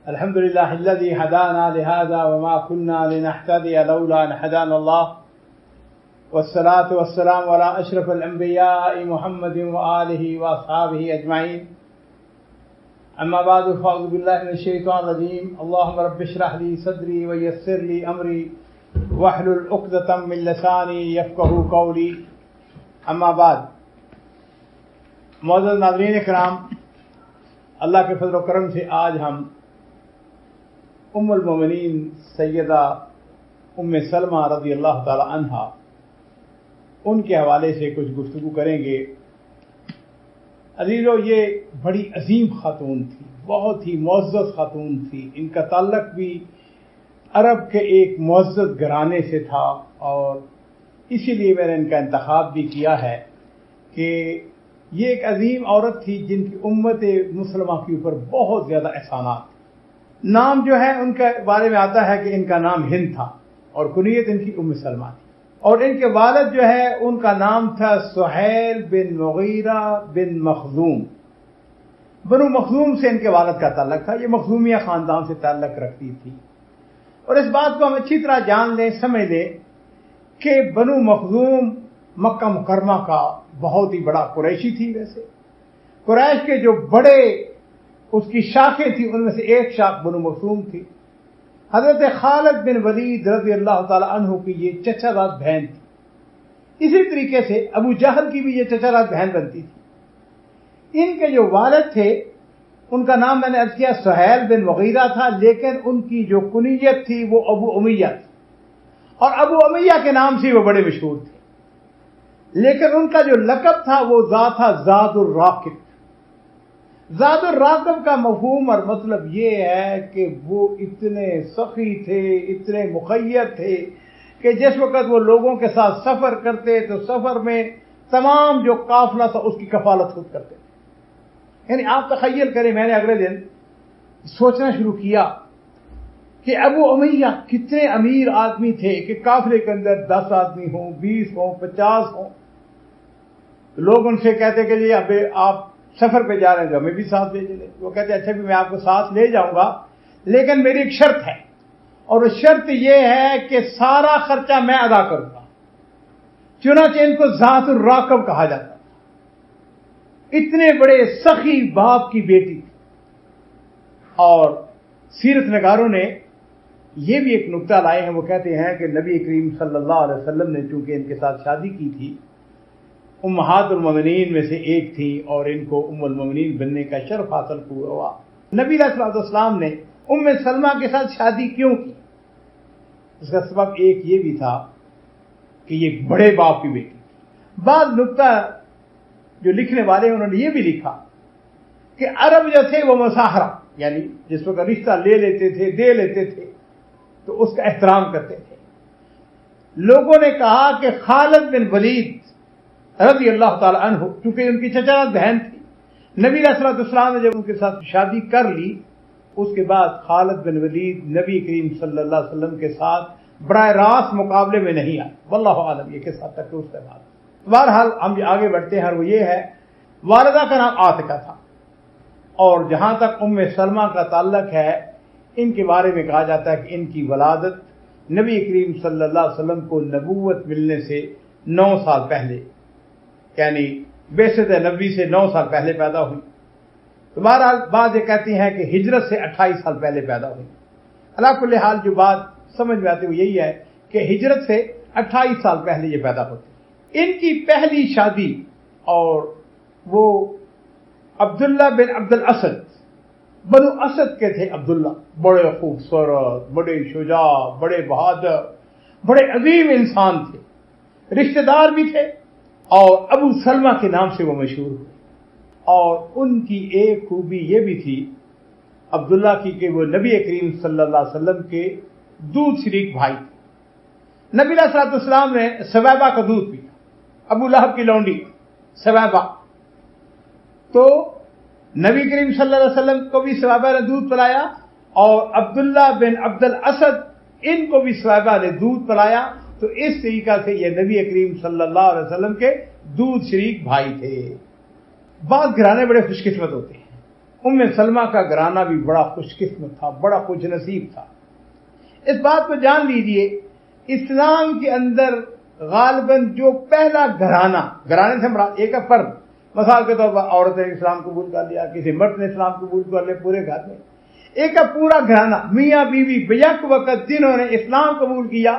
الحمد لله الذي هدانا لهذا وما كنا لنهتدي لولا أن هدانا الله والصلاة والسلام على أشرف الأنبياء محمد وآله وأصحابه أجمعين. أما بعد فأعوذ بالله من الشيطان الرجيم. اللهم رب اشرح لي صدري ويسر لي أمري واحلل عقدة من لساني يفقهوا قولي. أما بعد، معزز ناظرین کرام، اللہ کے فضل و کرم سے آج ہم ام المومنین سیدہ ام سلمہ رضی اللہ تعالی عنہا ان کے حوالے سے کچھ گفتگو کریں گے. عزیزو، یہ بڑی عظیم خاتون تھی، بہت ہی معزز خاتون تھی. ان کا تعلق بھی عرب کے ایک معزز گھرانے سے تھا، اور اسی لیے میں نے ان کا انتخاب بھی کیا ہے کہ یہ ایک عظیم عورت تھی جن کی امت مسلمہ کے اوپر بہت زیادہ احسانات. نام جو ہے ان کے بارے میں آتا ہے کہ ان کا نام ہند تھا اور کنیت ان کی ام سلمہ تھی، اور ان کے والد جو ہے ان کا نام تھا سہیل بن مغیرہ بن مخزوم. بنو مخزوم سے ان کے والد کا تعلق تھا. یہ مخزومیہ خاندان سے تعلق رکھتی تھی. اور اس بات کو ہم اچھی طرح جان لیں، سمجھ لیں کہ بنو مخزوم مکہ مکرمہ کا بہت ہی بڑا قریشی تھی. ویسے قریش کے جو بڑے اس کی شاخیں تھیں ان میں سے ایک شاخ بنو مخزوم تھی. حضرت خالد بن ولید رضی اللہ تعالی عنہ کی یہ چچا زاد بہن تھی. اسی طریقے سے ابو جہل کی بھی یہ چچا زاد بہن بنتی تھی. ان کے جو والد تھے ان کا نام میں نے عرض کیا سہیل بن مغیرہ تھا، لیکن ان کی جو کنیت تھی وہ ابو امیہ تھی، اور ابو امیہ کے نام سے وہ بڑے مشہور تھے. لیکن ان کا جو لقب تھا وہ تھا زاد الراقب. زاد الراقب کا مفہوم اور مطلب یہ ہے کہ وہ اتنے سخی تھے، اتنے مخیر تھے کہ جس وقت وہ لوگوں کے ساتھ سفر کرتے تو سفر میں تمام جو قافلہ تھا اس کی کفالت خود کرتے تھے. یعنی آپ تخیل کریں، میں نے اگلے دن سوچنا شروع کیا کہ ابو امیہ کتنے امیر آدمی تھے کہ قافلے کے اندر 10 آدمی ہوں، 20 ہوں، 50 ہوں. لوگ ان سے کہتے کہ جی اب آپ سفر پہ جا رہے ہیں تو ہمیں بھی ساتھ لے چلیں. وہ کہتے اچھا بھی میں آپ کو ساتھ لے جاؤں گا، لیکن میری ایک شرط ہے، اور شرط یہ ہے کہ سارا خرچہ میں ادا کروں گا. چنانچہ ان کو ذات الراقب کہا جاتا ہے. اتنے بڑے سخی باپ کی بیٹی. اور سیرت نگاروں نے یہ بھی ایک نقطہ لائے ہیں، وہ کہتے ہیں کہ نبی کریم صلی اللہ علیہ وسلم نے چونکہ ان کے ساتھ شادی کی تھی، امہات المومنین میں سے ایک تھی، اور ان کو ام المومنین بننے کا شرف حاصل ہوا. نبی علیہ الصلوۃ والسلام نے ام سلمہ کے ساتھ شادی کیوں کی؟ اس کا سبب ایک یہ بھی تھا کہ یہ بڑے باپ کی بیٹی. بعض نقطہ جو لکھنے والے انہوں نے یہ بھی لکھا کہ عرب جو تھے وہ مساہرہ، یعنی جس وقت رشتہ لے لیتے تھے، دے لیتے تھے، تو اس کا احترام کرتے تھے. لوگوں نے کہا کہ خالد بن ولید رضی اللہ تعالی عنہ، چونکہ ان کی چچا بہن تھی، نبی علیہ الصلوۃ والسلام نے جب ان کے ساتھ شادی کر لی، اس کے بعد خالد بن ولید نبی کریم صلی اللہ علیہ وسلم کے ساتھ براہ راست مقابلے میں نہیں آئے. واللہ عالم یہ کس حد تک درست ہے بات. بہرحال ہم آگے بڑھتے ہیں، اور وہ یہ ہے والدہ کا نام عاتقہ تھا. اور جہاں تک ام سلمہ کا تعلق ہے، ان کے بارے میں کہا جاتا ہے کہ ان کی ولادت نبی کریم صلی اللہ علیہ وسلم کو نبوت ملنے سے 9 سال پہلے، یعنی بعثت نبی سے 9 سال پہلے پیدا ہوئی. تو بہرحال بعض یہ کہتی ہیں کہ ہجرت سے 28 سال پہلے پیدا ہوئی. علی کل حال جو بات سمجھ میں آتی وہ یہی ہے کہ ہجرت سے 28 سال پہلے یہ پیدا ہوتی. ان کی پہلی شادی، اور وہ عبداللہ بن عبد الاسد، بنو اسد کے تھے عبداللہ، بڑے خوبصورت، بڑے شجاع، بڑے بہادر، بڑے عظیم انسان تھے، رشتہ دار بھی تھے، اور ابو سلمہ کے نام سے وہ مشہور ہوئے. اور ان کی ایک خوبی یہ بھی تھی عبداللہ کی کہ وہ نبی کریم صلی اللہ علیہ وسلم کے دودھ شریک بھائی تھے. نبی علیہ الصلوۃ والسلام نے ثویبہ کا دودھ پیا، ابو لہب کی لونڈی ثویبہ. تو نبی کریم صلی اللہ علیہ وسلم کو بھی ثویبہ نے دودھ پلایا، اور عبداللہ بن عبد الاسد ان کو بھی ثویبہ نے دودھ پلایا. تو اس طریقہ سے یہ نبی کریم صلی اللہ علیہ وسلم کے دودھ شریک بھائی تھے. بعض گھرانے بڑے خوش قسمت ہوتے ہیں، سلمہ کا گھرانہ بھی بڑا خوش قسمت تھا، بڑا خوش نصیب تھا۔ اس بات کو جان لیجئے، اسلام کے اندر غالباً جو پہلا گھرانے سے مراد ایک فرد، مثال کے طور پر عورت نے اسلام قبول کر لیا، کسی مرد نے اسلام قبول کر لیا، پورے گھر میں ایک پورا گھرانہ میاں بیوی بیک وقت جنہوں نے اسلام قبول کیا،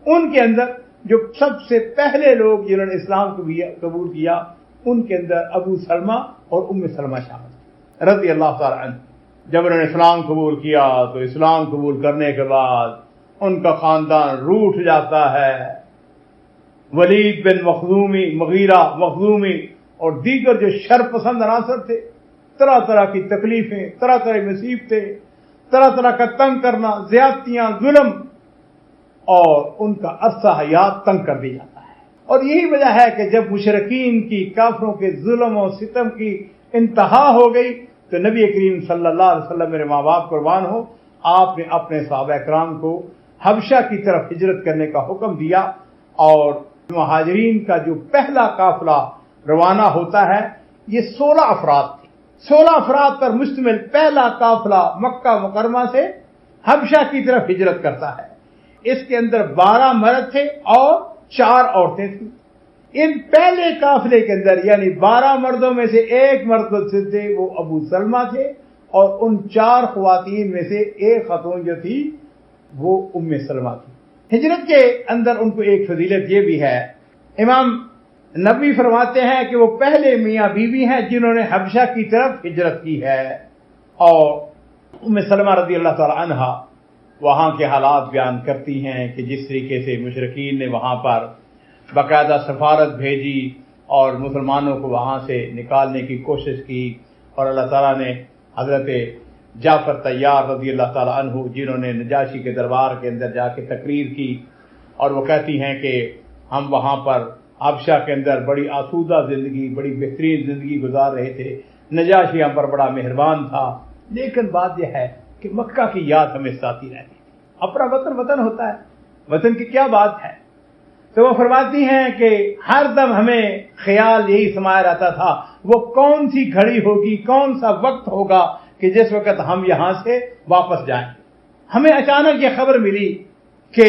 ان کے اندر جو سب سے پہلے لوگ جنہوں نے اسلام قبول کیا، ان کے اندر ابو سلمہ اور سلمہ شامل رضی اللہ تعالی عنہ۔ جب انہوں نے اسلام قبول کیا تو اسلام قبول کرنے کے بعد ان کا خاندان روٹھ جاتا ہے۔ ولید بن مخزومی، مغیرہ مخزومی اور دیگر جو شر پسند عناصر تھے، طرح طرح کی تکلیفیں، طرح طرح کی مصیبتیں، طرح طرح کا تنگ کرنا، زیادتیاں، ظلم، اور ان کا عرصہ حیات تنگ کر دیا جاتا ہے۔ اور یہی وجہ ہے کہ جب مشرکین کی، کافروں کے ظلم و ستم کی انتہا ہو گئی تو نبی کریم صلی اللہ علیہ وسلم، میرے ماں باپ قربان ہو، آپ نے اپنے صحابہ کرام کو حبشہ کی طرف ہجرت کرنے کا حکم دیا، اور مہاجرین کا جو پہلا قافلہ روانہ ہوتا ہے یہ 16 افراد تھے۔ 16 افراد پر مشتمل پہلا قافلہ مکہ مکرمہ سے حبشہ کی طرف ہجرت کرتا ہے۔ اس کے اندر 12 مرد تھے اور 4 عورتیں تھیں۔ ان پہلے قافلے کے اندر یعنی 12 مردوں میں سے ایک مرد تھے، وہ ابو سلمہ تھے، اور ان 4 خواتین میں سے ایک خاتون جو تھی وہ سلمہ تھی۔ ہجرت کے اندر ان کو ایک فضیلت یہ بھی ہے، امام نبوی فرماتے ہیں کہ وہ پہلے میاں بیوی ہیں جنہوں نے حبشہ کی طرف ہجرت کی ہے۔ اور سلمہ رضی اللہ تعالی عنہا وہاں کے حالات بیان کرتی ہیں کہ جس طریقے سے مشرکین نے وہاں پر باقاعدہ سفارت بھیجی اور مسلمانوں کو وہاں سے نکالنے کی کوشش کی، اور اللہ تعالیٰ نے حضرت جعفر طیار رضی اللہ تعالیٰ عنہ جنہوں نے نجاشی کے دربار کے اندر جا کے تقریر کی، اور وہ کہتی ہیں کہ ہم وہاں پر حبشہ کے اندر بڑی آسودہ زندگی، بڑی بہترین زندگی گزار رہے تھے، نجاشی ہم پر بڑا مہربان تھا، لیکن بات یہ ہے کہ مکہ کی یاد ہمیں ساتھی رہتی تھی۔ اپنا وطن وطن ہوتا ہے، وطن کی کیا بات ہے۔ تو وہ فرماتی ہیں کہ ہر دم ہمیں خیال یہی سمایا رہتا تھا، وہ کون سی گھڑی ہوگی، کون سا وقت ہوگا کہ جس وقت ہم یہاں سے واپس جائیں۔ ہمیں اچانک یہ خبر ملی کہ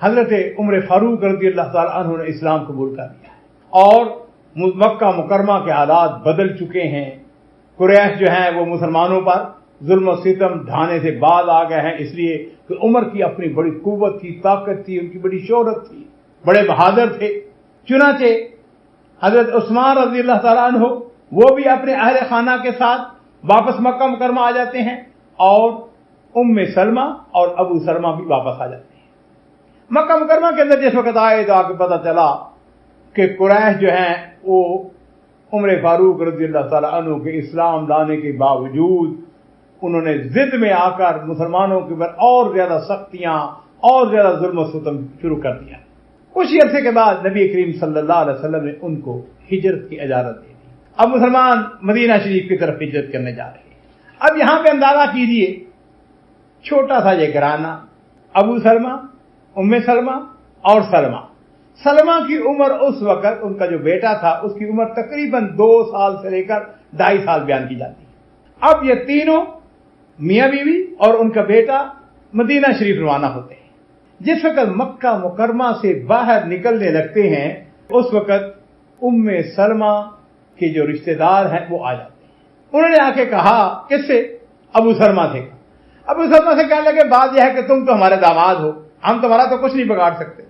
حضرت عمر فاروق رضی اللہ تعالیٰ عنہ نے اسلام قبول کر لیا ہے، اور مکہ مکرمہ کے حالات بدل چکے ہیں۔ قریش جو ہیں وہ مسلمانوں پر ظلم و ستم ڈھانے سے باز آ گئے ہیں، اس لیے کہ عمر کی اپنی بڑی قوت تھی، طاقت تھی، ان کی بڑی شہرت تھی، بڑے بہادر تھے۔ چنانچہ حضرت عثمان رضی اللہ تعالیٰ عنہ وہ بھی اپنے اہل خانہ کے ساتھ واپس مکہ مکرمہ آ جاتے ہیں، اور سلمہ اور ابو سلمہ بھی واپس آ جاتے ہیں۔ مکہ مکرمہ کے اندر جس وقت آئے تو آگے پتہ چلا کہ قریش جو ہیں وہ عمر فاروق رضی اللہ تعالیٰ عنہ کے اسلام لانے کے باوجود انہوں نے ضد میں آ کر مسلمانوں کے اوپر اور زیادہ سختیاں اور زیادہ ظلم و ستم شروع کر دیا۔ کچھ عرصے کے بعد نبی کریم صلی اللہ علیہ وسلم نے ان کو ہجرت کی اجازت دے دی۔ اب مسلمان مدینہ شریف کی طرف ہجرت کرنے جا رہے ہیں۔ اب یہاں پہ اندازہ کیجئے، چھوٹا سا یہ گھرانہ، ابو سلمہ، سلمہ اور سلمہ کی عمر اس وقت، ان کا جو بیٹا تھا اس کی عمر تقریباً 2 سال سے لے کر 2.5 سال بیان کی جاتی ہے۔ اب یہ تینوں میاں بیوی اور ان کا بیٹا مدینہ شریف روانہ ہوتے ہیں۔ جس وقت مکہ مکرمہ سے باہر نکلنے لگتے ہیں اس وقت سلمہ کے جو رشتہ دار ہیں وہ آ جاتے ہیں۔ انہوں نے آ کے کہا، کس سے؟ ابو سلمہ سے۔ ابو سلمہ سے کہنے لگے، بات یہ ہے کہ تم تو ہمارے داماد ہو، ہم تمہارا تو کچھ نہیں بگاڑ سکتے،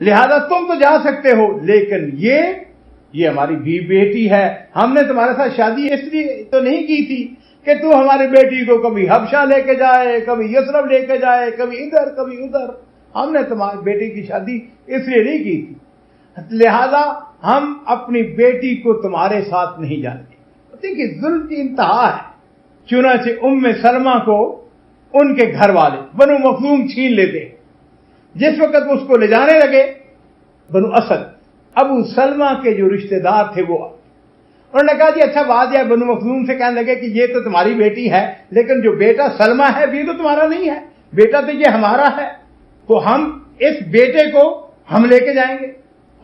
لہذا تم تو جا سکتے ہو، لیکن یہ ہماری بیٹی ہے، ہم نے تمہارے ساتھ شادی اس لیے تو نہیں کی تھی کہ تو ہماری بیٹی کو کبھی حبشہ لے کے جائے، کبھی یثرب لے کے جائے، کبھی ادھر کبھی ادھر، ہم نے تمہاری بیٹی کی شادی اس لیے نہیں کی تھی، لہذا ہم اپنی بیٹی کو تمہارے ساتھ نہیں جانتے۔ دیکھیے ظلم کی انتہا ہے۔ چنانچہ سلمہ کو ان کے گھر والے بنو مخزوم چھین لیتے۔ جس وقت وہ اس کو لے جانے لگے، بنو اسد ابو سلمہ کے جو رشتہ دار تھے وہ انہوں نے کہا، جی اچھا بات ہے، بنو مخزوم سے کہنے لگے کہ یہ تو تمہاری بیٹی ہے، لیکن جو بیٹا سلمہ ہے یہ تو تمہارا نہیں ہے، بیٹا تو یہ ہمارا ہے، تو ہم اس بیٹے کو ہم لے کے جائیں گے۔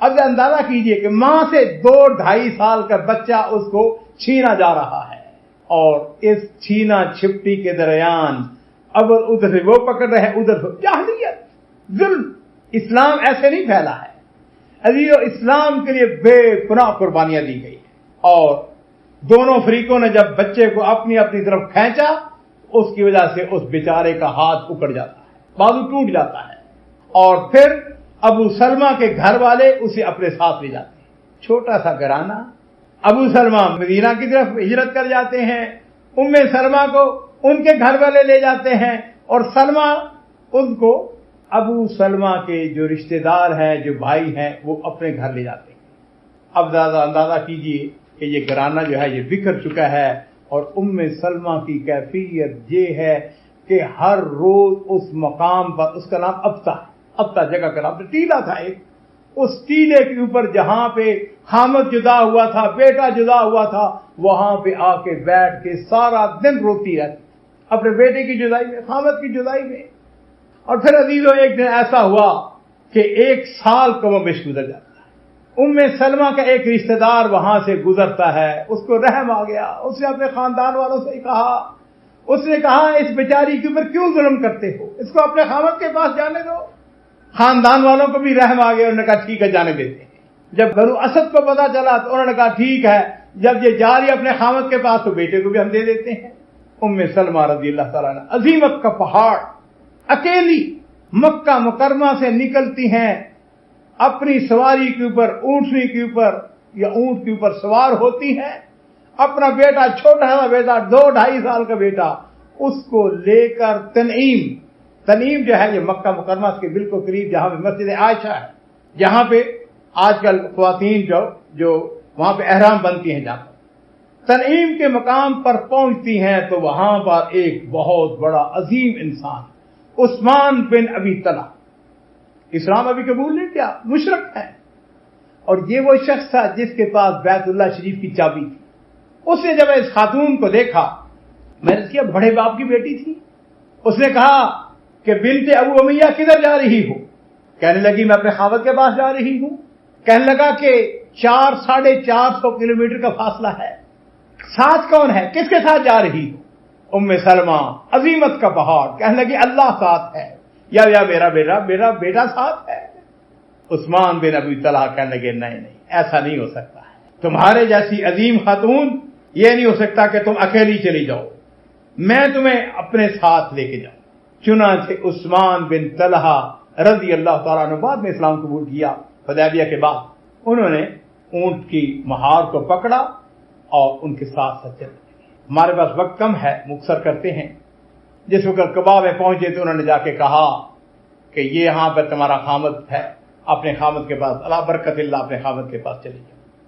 اب اندازہ کیجئے کہ ماں سے 2-2.5 سال کا بچہ اس کو چھینا جا رہا ہے۔ اور اس چھینا چھپٹی کے درمیان اب ادھر سے وہ پکڑ رہے ہیں ادھر سے جاہلیت ظلم. اسلام ایسے نہیں پھیلا ہے عزیزو. اسلام کے لیے بے پناہ قربانیاں دی گئی ہیں اور دونوں فریقوں نے جب بچے کو اپنی اپنی طرف کھینچا اس کی وجہ سے اس بیچارے کا ہاتھ اکڑ جاتا ہے, بازو ٹوٹ جاتا ہے, اور پھر ابو سلمہ کے گھر والے اسے اپنے ساتھ لے جاتے ہیں. چھوٹا سا گھرانہ. ابو سلمہ مدینہ کی طرف ہجرت کر جاتے ہیں, ام سلمہ کو ان کے گھر والے لے جاتے ہیں اور سلمہ ان کو ابو سلمہ کے جو رشتہ دار ہیں جو بھائی ہیں وہ اپنے گھر لے جاتے ہیں. اب زیادہ اندازہ کیجئے کہ یہ گھرانہ جو ہے یہ بکھر چکا ہے اور ام سلمہ کی کیفیت یہ ہے کہ ہر روز اس مقام پر, اس کا نام ابتا جگہ کا نام ٹیلا تھا ایک, اس ٹیلے کے اوپر جہاں پہ خامد جدا ہوا تھا بیٹا جدا ہوا تھا وہاں پہ آ کے بیٹھ کے سارا دن روتی رہتی اپنے بیٹے کی جدائی میں, خامد کی جدائی میں. اور پھر عزیزو ایک دن ایسا ہوا کہ 1 سال کم و بیش گزر جاتا ہے. ام سلمہ کا ایک رشتہ دار وہاں سے گزرتا ہے, اس کو رحم آ گیا, اس نے اپنے خاندان والوں سے کہا, اس نے کہا اس بیچاری کے اوپر کیوں ظلم کرتے ہو, اس کو اپنے خامد کے پاس جانے دو. خاندان والوں کو بھی رحم آ گیا, انہوں نے کہا ٹھیک ہے جانے دیتے ہیں. جب بنو اسد کو پتا چلا تو انہوں نے کہا ٹھیک ہے جب یہ جا رہی ہے اپنے خامد کے پاس تو بیٹے کو بھی ہم دے دیتے ہیں. ام سلمہ رضی اللہ تعالیٰ عنہ عظیمت کا پہاڑ اکیلی مکہ مکرمہ سے نکلتی ہیں, اپنی سواری کے اوپر اونٹنی کے اوپر یا اونٹ کے اوپر سوار ہوتی ہیں, اپنا بیٹا چھوٹا سا بیٹا 2-2.5 سال کا بیٹا اس کو لے کر تنعیم جو ہے یہ مکہ مکرمہ کے بالکل قریب جہاں پہ مسجد عائشہ ہے, جہاں پہ آج کل خواتین جو وہاں پہ احرام بنتی ہیں, جہاں تنعیم کے مقام پر پہنچتی ہیں تو وہاں پر ایک بہت بڑا عظیم انسان عثمان بن ابی طلحہ, اسلام ابھی قبول نہیں کیا, مشرک ہے, اور یہ وہ شخص تھا جس کے پاس بیت اللہ شریف کی چابی تھی. اس نے جب اس خاتون کو دیکھا, میں نے کیا بڑے باپ کی بیٹی تھی, اس نے کہا کہ بنت ابو امیہ کدھر جا رہی ہو؟ کہنے لگی میں اپنے خاوند کے پاس جا رہی ہوں. کہنے لگا کہ 400-450 کلومیٹر کا فاصلہ ہے, ساتھ کون ہے, کس کے ساتھ جا رہی ہو؟ ام سلمہ عظیمت کا پہاڑ کہنے لگی اللہ ساتھ ہے, یا میرا بیٹا ساتھ ہے. عثمان بن ابی طلحہ کہنے لگے نہیں ایسا نہیں ہو سکتا ہے, تمہارے جیسی عظیم خاتون یہ نہیں ہو سکتا کہ تم اکیلی چلی جاؤ, میں تمہیں اپنے ساتھ لے کے جاؤں. چنانچہ عثمان بن طلحہ رضی اللہ تعالیٰ عنہ بعد میں اسلام قبول کیا. حدیبیہ کے بعد انہوں نے اونٹ کی مہار کو پکڑا اور ان کے ساتھ چلے. ہمارے پاس وقت کم ہے, مختصر کرتے ہیں. جس وقت قباء میں پہنچے تو انہوں نے جا کے کہا کہ یہ یہاں پر تمہارا خامد ہے, اپنے خامد کے پاس, اللہ برکت اللہ اپنے خامد کے پاس چلی جاؤ.